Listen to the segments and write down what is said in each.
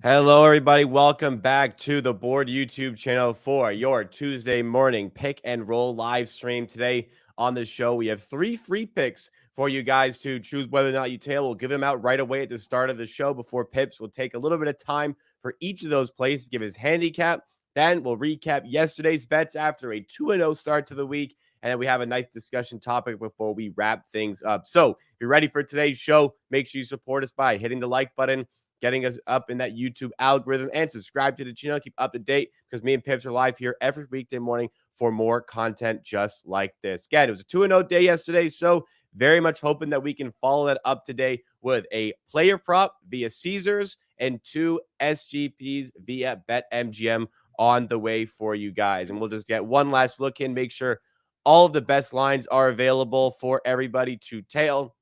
Hello, everybody. Welcome back to the Board YouTube channel for your Tuesday morning pick and roll live stream. Today on the show, we have 3 free picks for you guys to choose whether or not you tail. We'll give them out right away at the start of the show before Pips will take a little bit of time for each of those plays to give his handicap. Then we'll recap yesterday's bets after a 2-0 start to the week. And then we have a nice discussion topic before we wrap things up. So if you're ready for today's show, make sure you support us by hitting the like button, getting us up in that YouTube algorithm, and subscribe to the channel. Keep up to date because me and Pips are live here every weekday morning for more content just like this. Again, it was a 2-0 day yesterday, so very much hoping that we can follow that up today with a player prop via Caesars and 2 SGPs via BetMGM on the way for you guys. And we'll just get one last look in, make sure all of the best lines are available for everybody to tail.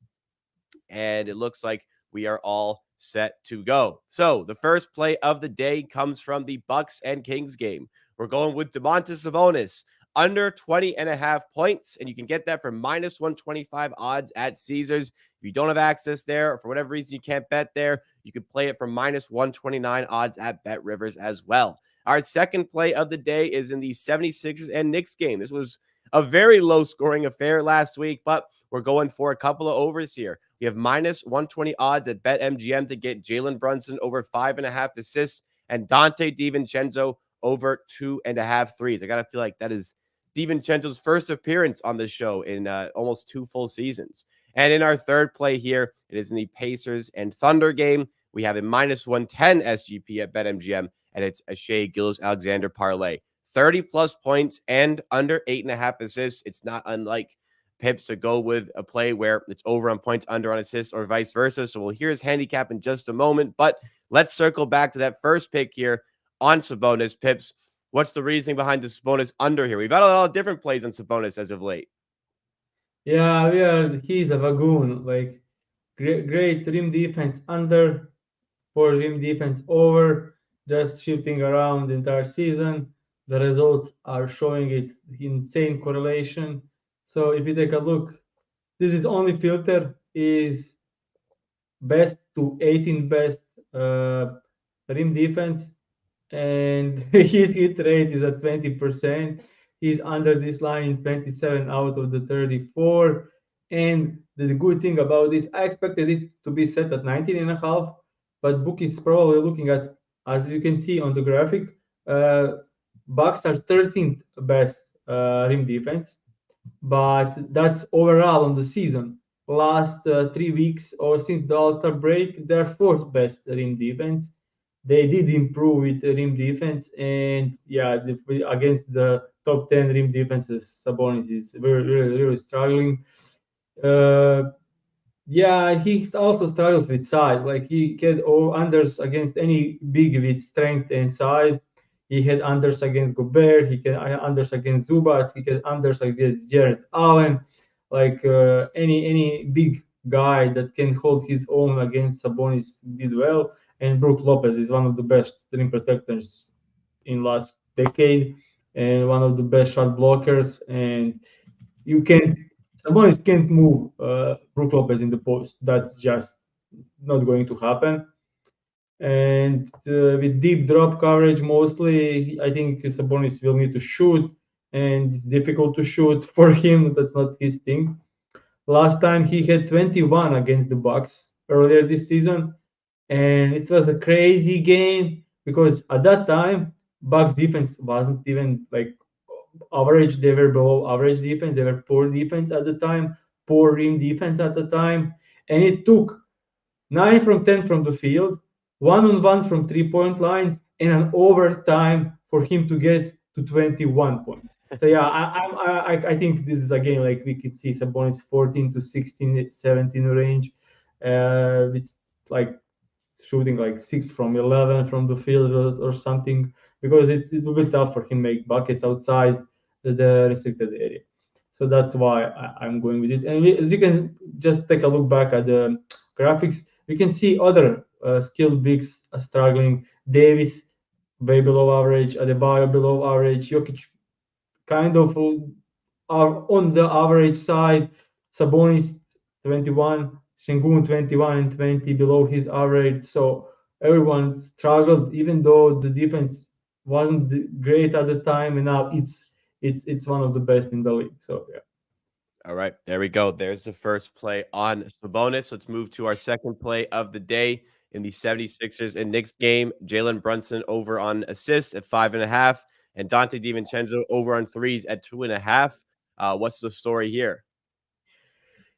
And it looks like we are all set to go. So the first play of the day comes from the Bucks and Kings game. We're going with Domantas Sabonis under 20.5 points, and you can get that for minus 125 odds at Caesars. If you don't have access there, or for whatever reason you can't bet there, you can play it for minus 129 odds at Bet Rivers as well. Our second play of the day is in the 76ers and Knicks game. This was a very low scoring affair last week, but we're going for a couple of overs here. We have minus 120 odds at BetMGM to get Jalen Brunson over 5.5 assists and Dante DiVincenzo over 2.5 threes. I got to feel like that is DiVincenzo's first appearance on the show in almost 2 full seasons. And in our third play here, it is in the Pacers and Thunder game. We have a minus 110 SGP at BetMGM, and it's a Shai Gilgeous-Alexander parlay. 30-plus points and under 8.5 assists. It's not unlike Pips to go with a play where it's over on points, under on assists, or vice versa. So we'll hear his handicap in just a moment. But let's circle back to that first pick here on Sabonis. Pips, what's the reasoning behind the Sabonis under here? We've had a lot of different plays on Sabonis as of late. Yeah, he's a wagoon. Like great rim defense under, for rim defense over, just shifting around the entire season. The results are showing it insane correlation. So if you take a look, this is only filter is best to 18 best rim defense, and his hit rate is at 20%. He's under this line in 27 out of the 34. And the good thing about this, I expected it to be set at 19.5, but book is probably looking at, as you can see on the graphic, uh, Bucks are 13th best rim defense, but that's overall on the season. Last 3 weeks or since the All Star break, they're fourth best rim defense. They did improve with rim defense, and yeah, against the top 10 rim defenses, Sabonis is really struggling. Uh, yeah, he also struggles with size. Like he had all unders against any big with strength and size. He had unders against Gobert. He had unders against Zubac. He had unders against Jared Allen. Like any big guy that can hold his own against Sabonis did well. And Brook Lopez is one of the best rim protectors in last decade, and one of the best shot blockers. And you can't Sabonis can't move Brook Lopez in the post. That's just not going to happen. And with deep drop coverage, mostly, I think Sabonis will need to shoot, and it's difficult to shoot for him. That's not his thing. Last time he had 21 against the Bucks earlier this season, and it was a crazy game because at that time Bucks defense wasn't even like average. They were below average defense. They were poor defense at the time, poor rim defense at the time, and it took 9 from 10 from the field, 1-on-1 from 3 point line, and an overtime for him to get to 21 points. So yeah, I think this is a game like we could see Sabonis 14 to 16, 17 range, with like shooting like 6 from 11 from the field or something, because it will be tough for him make buckets outside the restricted area. So that's why I'm going with it. And as you can just take a look back at the graphics, we can see other skilled bigs struggling. Davis way below average, Adebayo below average, Jokic kind of are on the average side. Sabonis 21, Sengun 21 and 20 below his average. So everyone struggled, even though the defense wasn't great at the time, and now it's one of the best in the league. So yeah. All right, there we go. There's the first play on Sabonis. Let's move to our second play of the day in the 76ers and Knicks game. Jalen Brunson over on assists at 5.5, and Dante DiVincenzo over on threes at 2.5. What's the story here?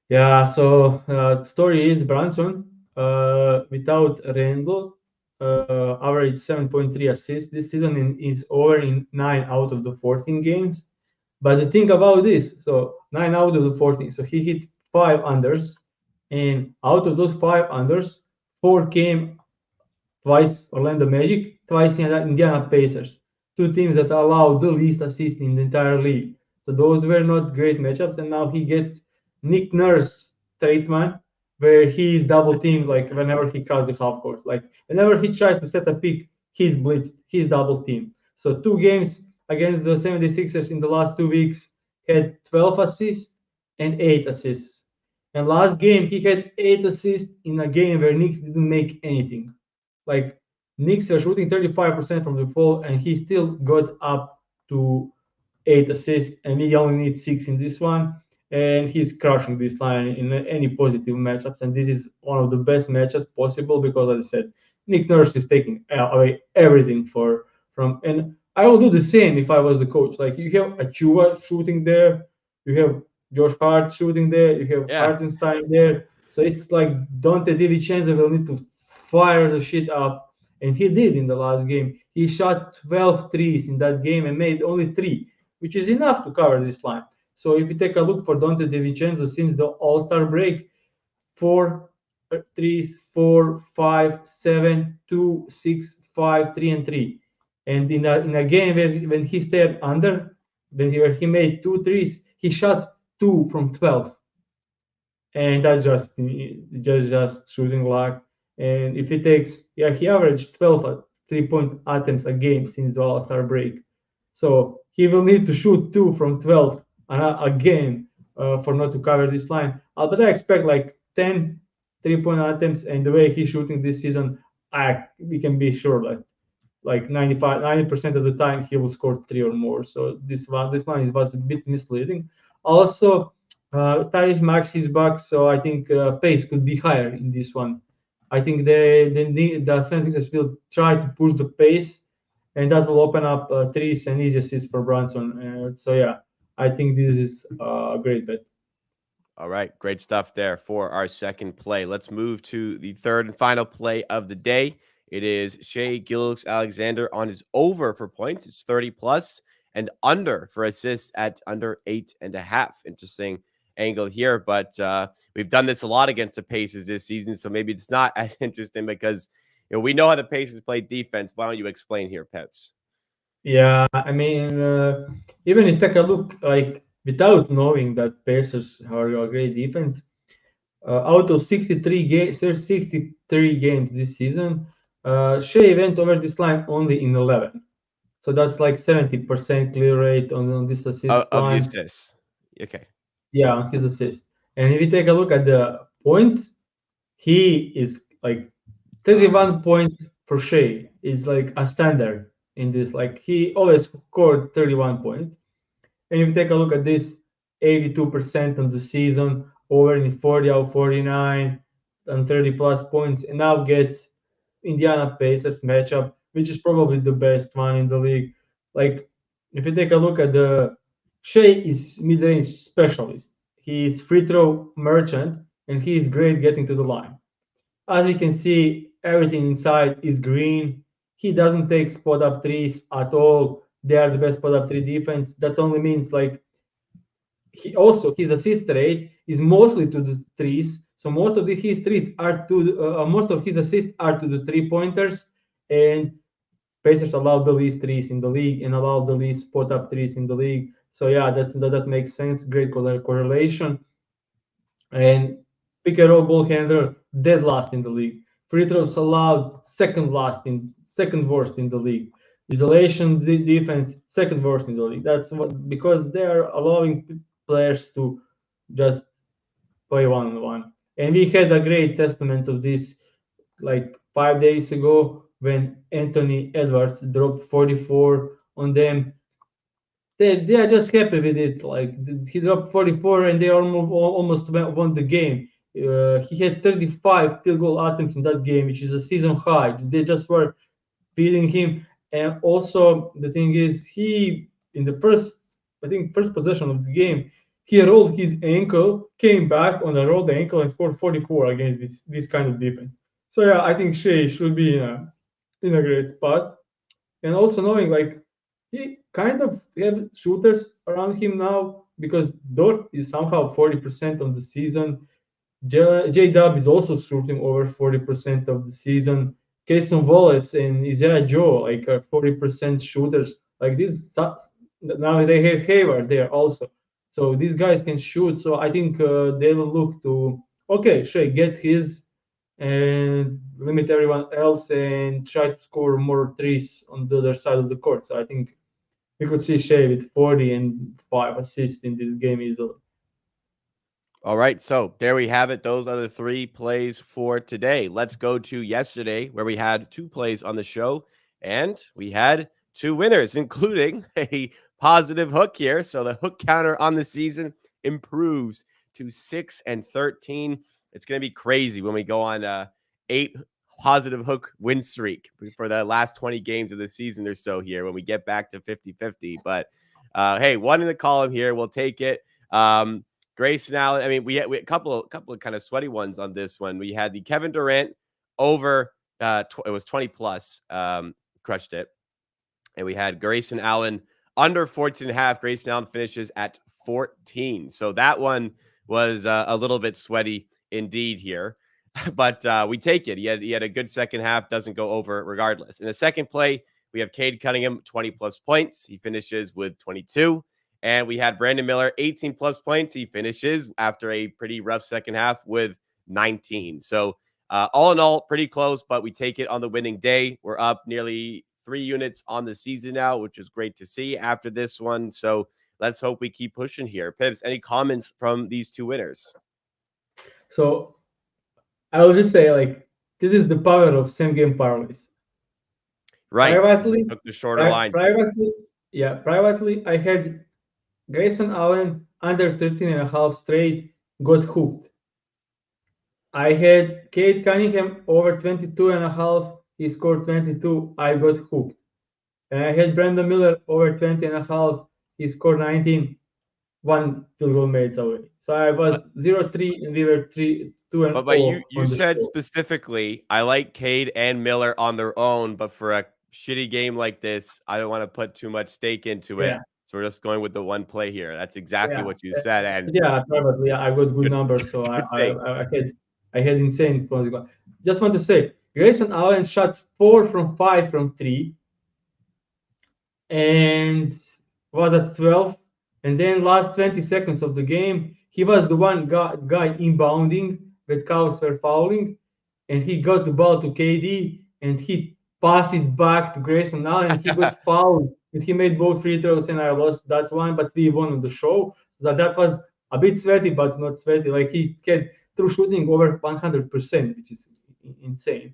Yeah, so the story is Branson without Randall averaged 7.3 assists this season and is over in 9 out of the 14 games. But the thing about this, so 9 out of the 14, so he hit 5 unders, and out of those 5 unders, 4 came twice Orlando Magic, twice Indiana Pacers, two teams that allow the least assists in the entire league. So those were not great matchups, and now he gets Nick Nurse treatment, where he is double teamed like whenever he crosses the half court. Like whenever he tries to set a pick, he's blitzed, he's double teamed. So 2 games against the 76ers in the last 2 weeks had 12 assists and 8 assists. And last game he had 8 assists in a game where Knicks didn't make anything. Like Knicks are shooting 35% from the floor, and he still got up to 8 assists, and he only needs 6 in this one. And he's crushing this line in any positive matchups. And this is one of the best matchups possible because, as I said, Nick Nurse is taking away everything from. And I will do the same if I was the coach. Like you have Achua shooting there, you have Josh Hart shooting there, you have Yeah. Hartenstein there. So it's like Dante DiVincenzo will need to fire the shit up, and he did in the last game. He shot 12 threes in that game and made only 3, which is enough to cover this line. So if you take a look for Dante DiVincenzo since the All-Star break, 4 threes, 4, 5, 7, 2, 6, 5, 3, and 3. And in a game where when he stayed under, where he made 2 threes, he shot 2 from 12, and that's just shooting luck. And if he takes, yeah, he averaged 12 3-point attempts a game since the All Star break, so he will need to shoot 2 from 12 again for not to cover this line. But I expect like 10 3-point attempts, and the way he's shooting this season, we can be sure that like 90% of the time he will score 3 or more. So this line was a bit misleading. Also, Tyrese Max is back, so I think pace could be higher in this one. I think the Celtics will try to push the pace, and that will open up threes and easy assists for Brunson. So yeah, I think this is a great bet. All right, great stuff there for our second play. Let's move to the third and final play of the day. It is Shea Gilgeous-Alexander on his over for points. It's 30 plus, and under for assists at under 8.5. Interesting angle here, but we've done this a lot against the Pacers this season, so maybe it's not as interesting because we know how the Pacers play defense. Why don't you explain here, Peps? Yeah, I mean, even if you take a look, like without knowing that Pacers are a great defense, out of 63 games this season, Shea went over this line only in 11. So that's like 70% clear rate on this assists Of the line. assists. Okay. Yeah, on his assist. And if you take a look at the points, he is like 31 points per Shea is like a standard in this. Like he always scored 31 points. And if you take a look at this, 82% on the season, over in 40 out of 49, and 30 plus points, and now gets Indiana Pacers matchup, which is probably the best one in the league. Like, if you take a look at the Shea is mid-range specialist. He is free throw merchant, and he is great getting to the line. As you can see, everything inside is green. He doesn't take spot up threes at all. They are the best spot up three defense. That only means like his assist rate is mostly to the threes. So his threes are most of his assists are to the 3 pointers, and Pacers allow the least threes in the league and allow the least spot up threes in the league. So yeah, that makes sense. Great correlation. And pick and roll ball handler dead last in the league. Free throws allowed second worst in the league. Isolation defense second worst in the league. That's what because they are allowing players to just play one on one. And we had a great testament of this, like 5 days ago when Anthony Edwards dropped 44 on them. They are just happy with it. Like he dropped 44 and they almost won the game. He had 35 field goal attempts in that game, which is a season high. They just were beating him. And also the thing is, he in the first, I think first possession of the game, he rolled his ankle, came back on a rolled ankle and scored 44 against this kind of defense. So yeah, I think Shea should be in a great spot. And also knowing like he kind of have shooters around him now because Dort is somehow 40% of the season. J Dub is also shooting over 40% of the season. Casey Wallace and Isaiah Joe like are 40% shooters. Like this now they have Hayward there also. So these guys can shoot. So I think they will look to okay, Shea get his and limit everyone else and try to score more threes on the other side of the court. So I think we could see Shea with 40 and 5 assists in this game easily. All right, so there we have it. Those are the three plays for today. Let's go to yesterday, where we had two plays on the show, and we had two winners, including a positive hook here. So the hook counter on the season improves to 6-13. It's going to be crazy when we go on a 8 positive hook win streak for the last 20 games of the season or so here when we get back to 50-50. But hey, one in the column here. We'll take it. Grayson Allen. I mean, we had a couple of kind of sweaty ones on this one. We had the Kevin Durant over. It was 20 plus. Crushed it. And we had Grayson Allen under 14.5. Grayson Allen finishes at 14. So that one was a little bit sweaty indeed here, but we take it. He had a good second half. Doesn't go over regardless. In the second play, we have Cade Cunningham 20 plus points. He finishes with 22. And we had Brandon Miller, 18 plus points. He finishes after a pretty rough second half with 19. So all in all, pretty close, but we take it on the winning day. We're up nearly 3 units on the season now, which is great to see after this one. So let's hope we keep pushing here. Pips, any comments from these two winners? So I will just say like this is the power of same game parlays. Right. Privately, Took the shorter line. privately, yeah, privately, I had Grayson Allen under 13 and a half straight, got hooked. I had Cade Cunningham over 22 and a half, he scored 22, I got hooked. And I had Brandon Miller over 20 and a half, he scored 19, one field goal made away. So I was 0-3 and we were 3-2 and But 0 you on the said show. specifically, I like Cade and Miller on their own, but for a shitty game like this, I don't want to put too much stake into it. Yeah, So we're just going with the one play here. That's exactly yeah. what you said, and Yeah, probably. Yeah, I got good good numbers, so good thing. I had insane points. Just want to say, Grayson Allen shot 4 from 5 from three, and was at 12. And then last 20 seconds of the game, he was the one guy inbounding when Cavs were fouling, and he got the ball to KD, and he passed it back to Grayson Allen, and he got fouled, and he made both free throws, and I lost that one, but we won on the show. So that was a bit sweaty, but not sweaty. Like he had true shooting over 100%, which is insane.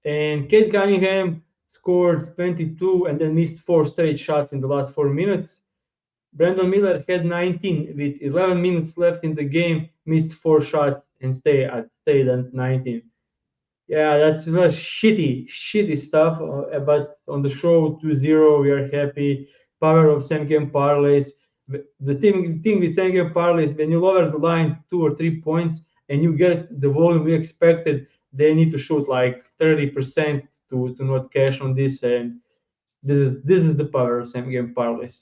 And Kate Cunningham scored 22 and then missed 4 straight shots in the last 4 minutes. Brandon Miller had 19 with 11 minutes left in the game, missed 4 shots and stayed at 19. Yeah, that's shitty stuff. But on the show 2-0, we are happy. Power of same game parlays. The thing with same game parlays, when you lower the line 2 or 3 points and you get the volume we expected, they need to shoot like 30% to not cash on this. And this is the power of same game parlays.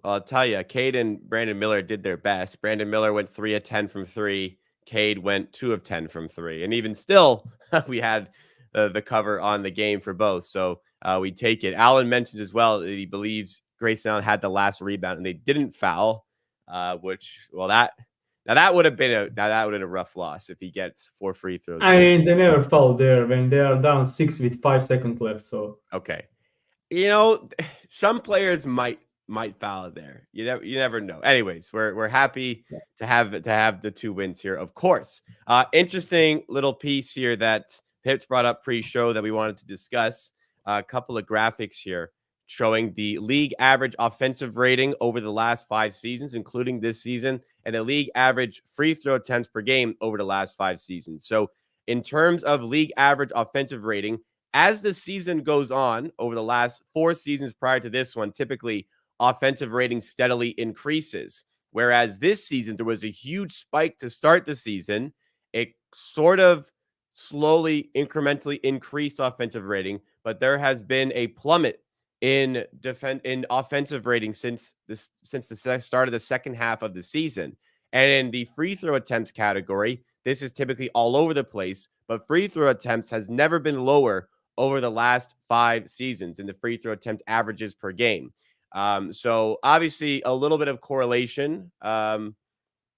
Well, I'll tell you, Cade and Brandon Miller did their best. Brandon Miller went 3 of 10 from three. Cade went 2 of 10 from three. And even still, we had the cover on the game for both. So we take it. Allen mentioned as well that he believes Grayson Allen had the last rebound and they didn't foul, which, well, that would have been a rough loss if he gets 4 free throws I here. mean, they never foul there when they are down 6 with 5 seconds left. So Okay. You know, some players might foul there. You never know. Anyways, we're happy to have the two wins here, of course. Interesting little piece here that Pips brought up pre-show that we wanted to discuss a couple of graphics here showing the league average offensive rating over the last 5 seasons, including this season, and the league average free throw attempts per game over the last 5 seasons. So, in terms of league average offensive rating, as the season goes on over the last 4 seasons prior to this one, typically offensive rating steadily increases. Whereas this season, there was a huge spike to start the season. It sort of slowly, incrementally increased offensive rating, but there has been a plummet in offensive rating since the start of the second half of the season. And in the free throw attempts category, this is typically all over the place, but free throw attempts has never been lower over the last 5 seasons in the free throw attempt averages per game. So obviously a little bit of correlation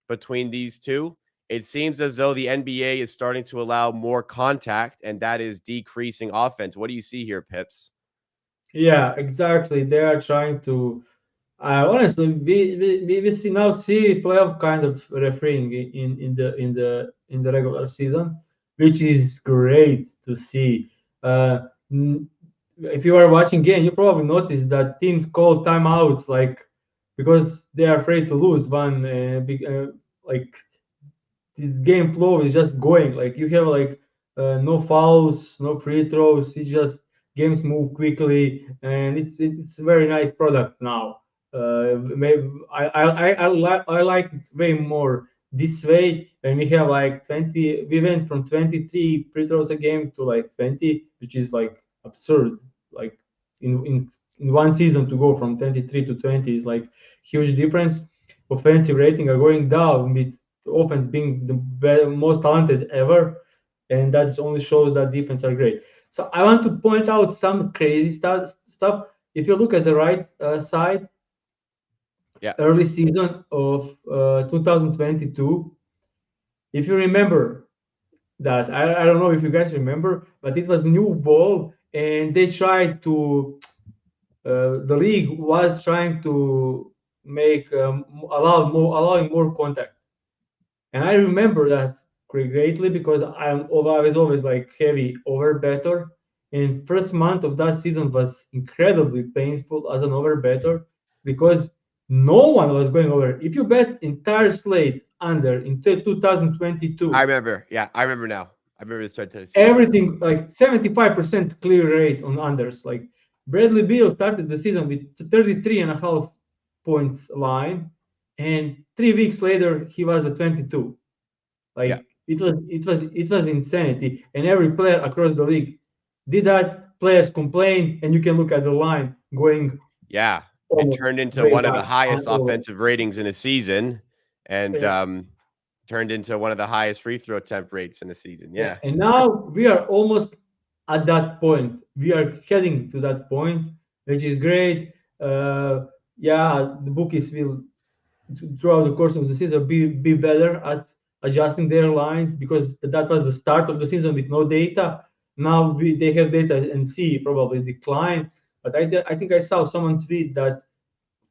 between these two. It seems as though the NBA is starting to allow more contact, and that is decreasing offense. What do you see here, Pips? Yeah, exactly. They are trying to. Honestly, we see now see playoff kind of refereeing in the regular season, which is great to see. Uh, n- if you are watching game, you probably noticed that teams call timeouts like because they are afraid to lose one. Like the game flow is just going. Like you have like no fouls, no free throws. It's just games move quickly, and it's a very nice product now. Maybe I like it way more this way. When we have like 20, we went from 23 free throws a game to like 20, which is like absurd. Like in one season to go from 23 to 20 is like huge difference. Offensive rating are going down with offense being the most talented ever, and that only shows that defense are great. So I want to point out some crazy stuff. If you look at the right side, Yeah, early season of 2022, if you remember that, I don't know if you guys remember, but it was new ball, and they tried to the league was trying to make allowing more contact. And I remember that greatly because I was always like heavy over bettor. And first month of that season was incredibly painful as an over bettor because no one was going over. If you bet entire slate under in 2022, I remember. Yeah, I remember now. I remember the start to the season. everything like 75% clear rate on unders. Like Bradley Beal started the season with 33 and a half points line, and 3 weeks later he was at 22. Yeah, Like it was insanity, and every player across the league did that. Players complain, and you can look at the line going yeah. It almost turned into way one of the back highest and over. offensive ratings in a season, and Yeah, turned into one of the highest free throw attempt rates in a season. yeah. Yeah, And now we are almost at that point. We are heading to that point, which is great. Yeah, the bookies will throughout the course of the season be better at adjusting their lines because that was the start of the season with no data. Now they have data and see probably decline. But I think I saw someone tweet that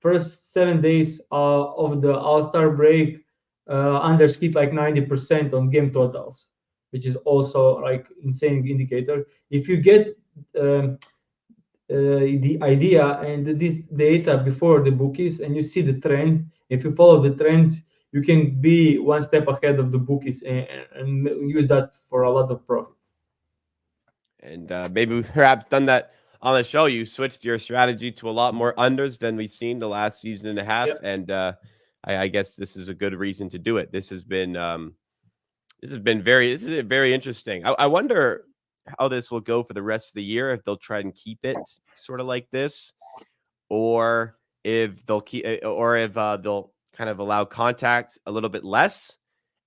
first 7 days of the All Star break, unders hit like 90% on game totals, which is also like insane indicator. If you get um, the idea and this data before the bookies and you see the trend, if you follow the trends you can be one step ahead of the bookies and use that for a lot of profits. and maybe we perhaps done that on the show. You switched your strategy to a lot more unders than we've seen the last season and a half, Yep. and I guess this is a good reason to do it. This is very interesting. I wonder how this will go for the rest of the year. If they'll try and keep it sort of like this, or if they'll kind of allow contact a little bit less.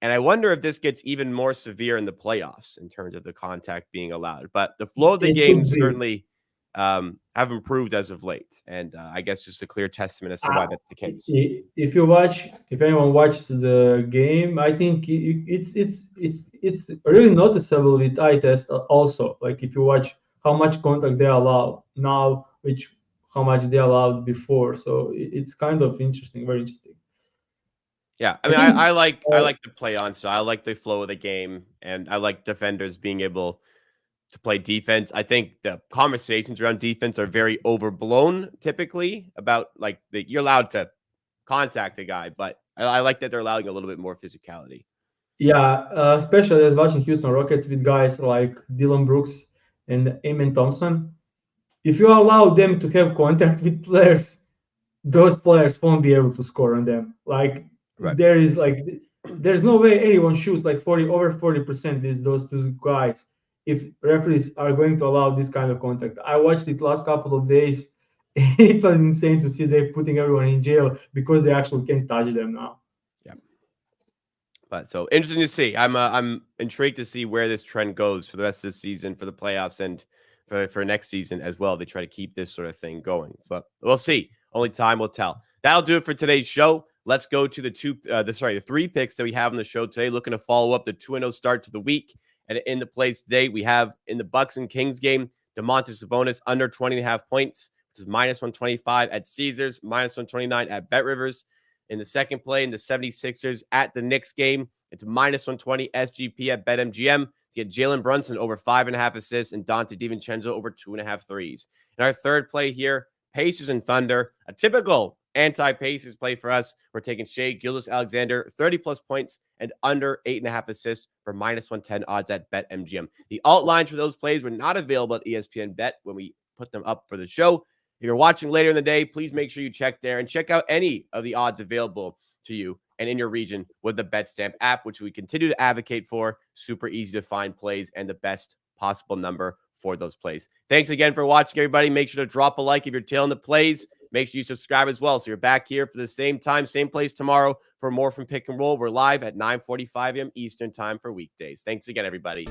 And I wonder if this gets even more severe in the playoffs in terms of the contact being allowed. But the flow of the It could games be. certainly have improved as of late, and I guess just a clear testament as to why uh, that's the case. if anyone watched the game, I think it's really noticeable with eye test also. Like if you watch how much contact they allow now, which how much they allowed before, so it's kind of interesting, very interesting. Yeah, I I mean, I, think I like I like the play on, so I like the flow of the game, and I like defenders being able. to play defense. I think the conversations around defense are very overblown typically about like you're allowed to contact a guy, but I like that they're allowing a little bit more physicality. Yeah, especially as watching Houston Rockets with guys like Dylan Brooks and Amen Thompson. If you allow them to have contact with players, those players won't be able to score on them. Like Right. there's no way anyone shoots like 40% these those two guys if referees are going to allow this kind of contact. I watched it last couple of days. It was insane to see they putting everyone in jail because they actually can't touch them now. Yeah. But so interesting to see. I'm intrigued to see where this trend goes for the rest of the season, for the playoffs, and for next season as well. They try to keep this sort of thing going, but we'll see. Only time will tell. That'll do it for today's show. Let's go to the three picks that we have on the show today. Looking to follow up the 2-0 start to the week, and in the plays today we have in the Bucks and Kings game, Domantas Sabonis under 20.5 points, which is -125 at Caesars, -129 at Bet Rivers. In the second play, in the 76ers at the Knicks game, it's -120 SGP at BetMGM. You get Jalen Brunson over 5.5 assists and Dante DiVincenzo over 2.5 threes. In our third play here, Pacers and Thunder, a typical anti-Pacers play for us. We're taking Shai Gilgeous-Alexander, 30-plus points and under 8.5 assists for -110 odds at BetMGM. The alt lines for those plays were not available at ESPN Bet when we put them up for the show. If you're watching later in the day, please make sure you check there and check out any of the odds available to you and in your region with the BetStamp app, which we continue to advocate for. Super easy to find plays and the best possible number for those plays. Thanks again for watching, everybody. Make sure to drop a like if you're tailing the plays. Make sure you subscribe as well. So you're back here for the same time, same place tomorrow for more from Pick and Roll. We're live at 9:45 a.m. Eastern time for weekdays. Thanks again, everybody.